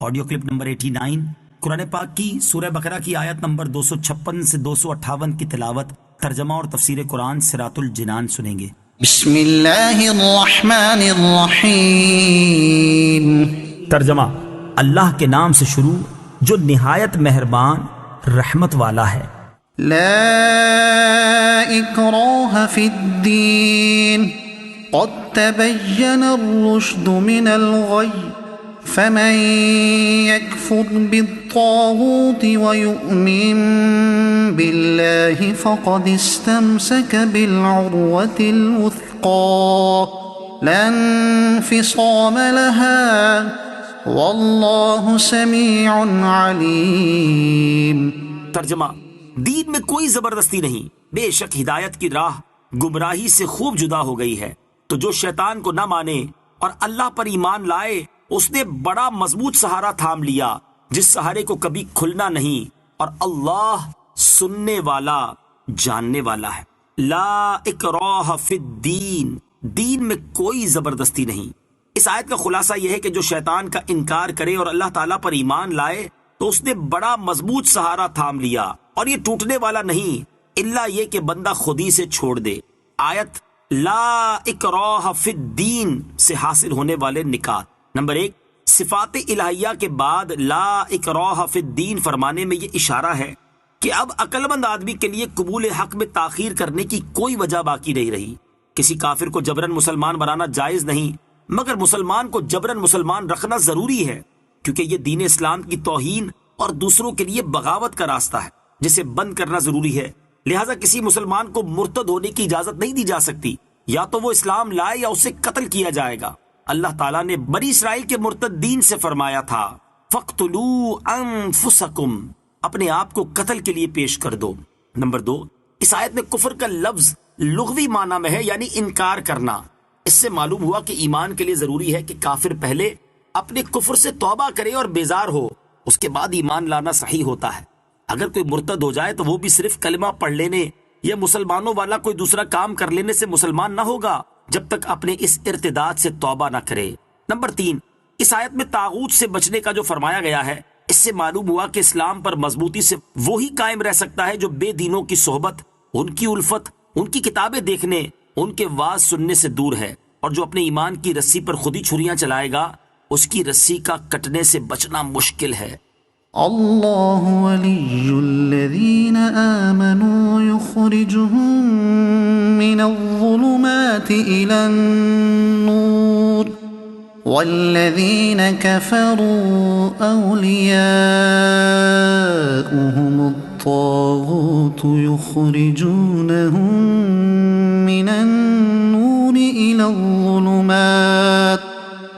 Audio clip number 89 قرآن پاک کی سورہ بقرہ کی آیت نمبر 256 سے 258 کی تلاوت، ترجمہ اور تفسیر قرآن صراط الجنان سنیں گے۔ بسم اللہ الرحمن الرحیم۔ ترجمہ: اللہ کے نام سے شروع جو نہایت مہربان رحمت والا ہے۔ لا اکراہ فی الدین قد تبین الرشد من الغی فمن يكفر بالطاغوت ويؤمن بالله فقد استمسك بالعروة الوثقى لا انفصام لها والله سميع عليم۔ ترجمہ: دین میں کوئی زبردستی نہیں، بے شک ہدایت کی راہ گمراہی سے خوب جدا ہو گئی ہے، تو جو شیطان کو نہ مانے اور اللہ پر ایمان لائے اس نے بڑا مضبوط سہارا تھام لیا جس سہارے کو کبھی کھلنا نہیں، اور اللہ سننے والا جاننے والا ہے۔ لا اکراہ فی الدین، دین میں کوئی زبردستی نہیں۔ اس آیت کا خلاصہ یہ ہے کہ جو شیطان کا انکار کرے اور اللہ تعالیٰ پر ایمان لائے تو اس نے بڑا مضبوط سہارا تھام لیا، اور یہ ٹوٹنے والا نہیں الا یہ کہ بندہ خود ہی سے چھوڑ دے۔ آیت لا اکراہ فی الدین سے حاصل ہونے والے نکات: نمبر 1، صفات الہیہ کے بعد لا اکراہ فی الدین فرمانے میں یہ اشارہ ہے کہ اب عقل مند آدمی کے لیے قبول حق میں تاخیر کرنے کی کوئی وجہ باقی نہیں رہی۔ کسی کافر کو جبرن مسلمان بنانا جائز نہیں، مگر مسلمان کو جبرن مسلمان رکھنا ضروری ہے، کیونکہ یہ دین اسلام کی توہین اور دوسروں کے لیے بغاوت کا راستہ ہے جسے بند کرنا ضروری ہے۔ لہٰذا کسی مسلمان کو مرتد ہونے کی اجازت نہیں دی جا سکتی، یا تو وہ اسلام لائے یا اسے قتل کیا جائے گا۔ اللہ تعالیٰ نے بنی اسرائیل کے مرتدین سے فرمایا تھا فَاقْتُلُوا أَنفُسَكُمْ، اپنے آپ کو قتل کے لیے پیش کر دو۔ نمبر 2، اس آیت میں کفر کا لفظ لغوی معنی میں ہے، یعنی انکار کرنا۔ اس سے معلوم ہوا کہ ایمان کے لیے ضروری ہے کہ کافر پہلے اپنے کفر سے توبہ کرے اور بیزار ہو، اس کے بعد ایمان لانا صحیح ہوتا ہے۔ اگر کوئی مرتد ہو جائے تو وہ بھی صرف کلمہ پڑھ لینے یا مسلمانوں والا کوئی دوسرا کام کر لینے سے مسلمان نہ ہوگا جب تک اپنے اس ارتداد سے توبہ نہ کرے۔ نمبر 3، اس آیت میں طاغوت سے بچنے کا جو فرمایا گیا ہے، اس سے معلوم ہوا کہ اسلام پر مضبوطی سے وہی قائم رہ سکتا ہے جو بے دینوں کی صحبت، ان کی الفت، ان کی کتابیں دیکھنے، ان کے واز سننے سے دور ہے، اور جو اپنے ایمان کی رسی پر خود ہی چھریاں چلائے گا اس کی رسی کا کٹنے سے بچنا مشکل ہے۔ اللہ ولی الذین آمنوا یخرجهم من الظلمات الى النور والذین کفروا اولیاؤهم الطاغوت یخرجونهم من النور الى الظلمات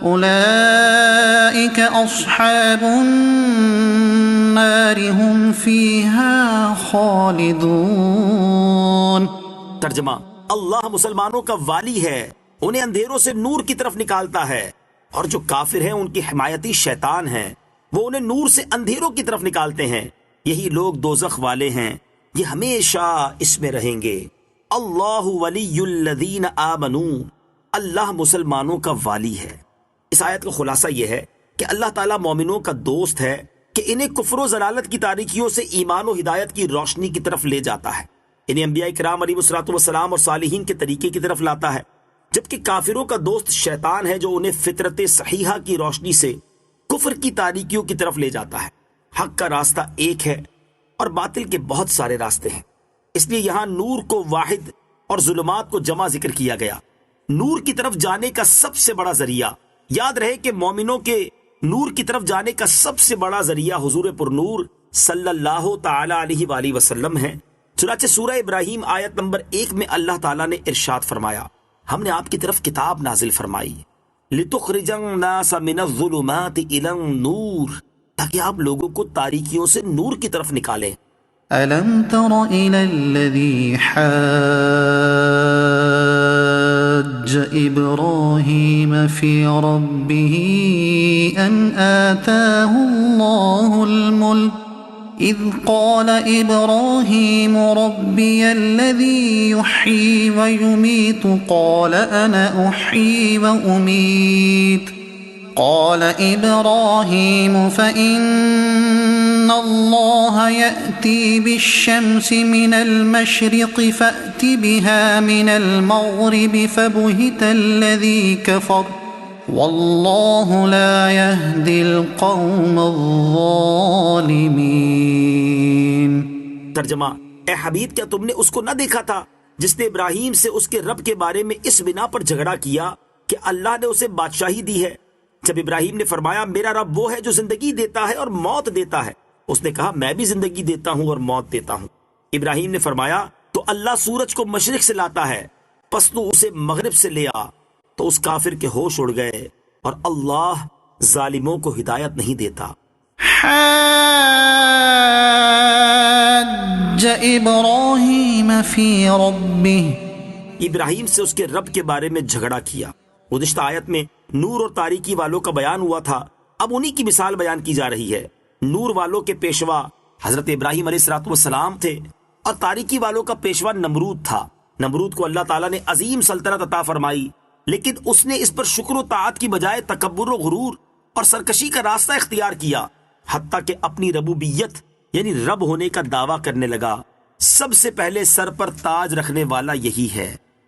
اولئک اصحاب النار هم فیها خالدون۔ ترجمہ: اللہ مسلمانوں کا والی ہے، انہیں اندھیروں سے نور کی طرف نکالتا ہے، اور جو کافر ہیں ان کی حمایتی شیطان ہیں، وہ انہیں نور سے اندھیروں کی طرف نکالتے ہیں، یہی لوگ دوزخ والے ہیں، یہ ہمیشہ اس میں رہیں گے۔ اللہ ولی الذین آمنوا، اللہ مسلمانوں کا والی ہے۔ اس آیت کا خلاصہ یہ ہے کہ اللہ تعالیٰ مومنوں کا دوست ہے کہ انہیں کفر و ضلالت کی تاریکیوں سے ایمان و ہدایت کی روشنی کی طرف لے جاتا ہے، انہیں انبیاء کرام علیہ الصلوۃ والسلام اور صالحین کے طریقے کی طرف لاتا ہے، جبکہ کافروں کا دوست شیطان ہے جو انہیں فطرت صحیحہ کی روشنی سے کفر کی تاریکیوں کی طرف لے جاتا ہے۔ حق کا راستہ ایک ہے اور باطل کے بہت سارے راستے ہیں، اس لیے یہاں نور کو واحد اور ظلمات کو جمع ذکر کیا گیا۔ نور کی طرف جانے کا سب سے بڑا ذریعہ، یاد رہے کہ مومنوں کے نور کی طرف جانے کا سب سے بڑا ذریعہ حضور پر نور صلی اللہ تعالی علیہ وآلہ وسلم ہے۔ چنانچہ سورہ ابراہیم آیت نمبر 1 میں اللہ تعالیٰ نے ارشاد فرمایا، ہم نے آپ کی طرف کتاب نازل فرمائی لِتُخْرِجَ النَّاسَ مِنَ الظُّلُمَاتِ إِلَى النُّورِ، تاکہ آپ لوگوں کو تاریکیوں سے نور کی طرف نکالیں۔ أَلَمْ تَرَ إِلَى الَّذِي حَاجَّ إِبْرَاهِيمَ فِي رَبِّهِ أَنْ آتَاهُ اللَّهُ الْمُلْكَ إِذْ قَالَ إِبْرَاهِيمُ رَبِّيَ الَّذِي يُحْيِي وَيُمِيتُ قَالَ أَنَا أُحْيِي وَأُمِيتُ قال إبراهيم فإن الله يأتي بالشمس من المشرق فأت بها من المغرب فبهت الذي كفر والله لا يهدي القوم الظالمين۔ ترجمہ: اے حبیب، کیا تم نے اس کو نہ دیکھا تھا جس نے ابراہیم سے اس کے رب کے بارے میں اس بنا پر جھگڑا کیا کہ اللہ نے اسے بادشاہی دی ہے؟ جب ابراہیم نے فرمایا میرا رب وہ ہے جو زندگی دیتا ہے اور موت دیتا ہے، اس نے کہا میں بھی زندگی دیتا ہوں اور موت دیتا ہوں۔ ابراہیم نے فرمایا تو اللہ سورج کو مشرق سے لاتا ہے، پس تو اسے مغرب سے لے آ۔ تو اس کافر کے ہوش اڑ گئے، اور اللہ ظالموں کو ہدایت نہیں دیتا۔ حاج إبراهيم في ربه، ابراہیم سے اس کے رب کے بارے میں جھگڑا کیا۔ گزشتہ آیت میں نور اور تاریکی والوں کا بیان ہوا تھا، اب انہی کی مثال بیان کی جا رہی ہے۔ نور والوں کے پیشوا حضرت ابراہیم علیہ السلام تھے، اور تاریکی والوں کا پیشوا نمرود تھا۔ نمرود کو اللہ تعالیٰ نے عظیم سلطنت عطا فرمائی، لیکن اس نے اس پر شکر و طاعت کی بجائے تکبر و غرور اور سرکشی کا راستہ اختیار کیا، حتیٰ کہ اپنی ربوبیت یعنی رب ہونے کا دعویٰ کرنے لگا۔ سب سے پہلے سر پر تاج رکھنے والا یہی ہے۔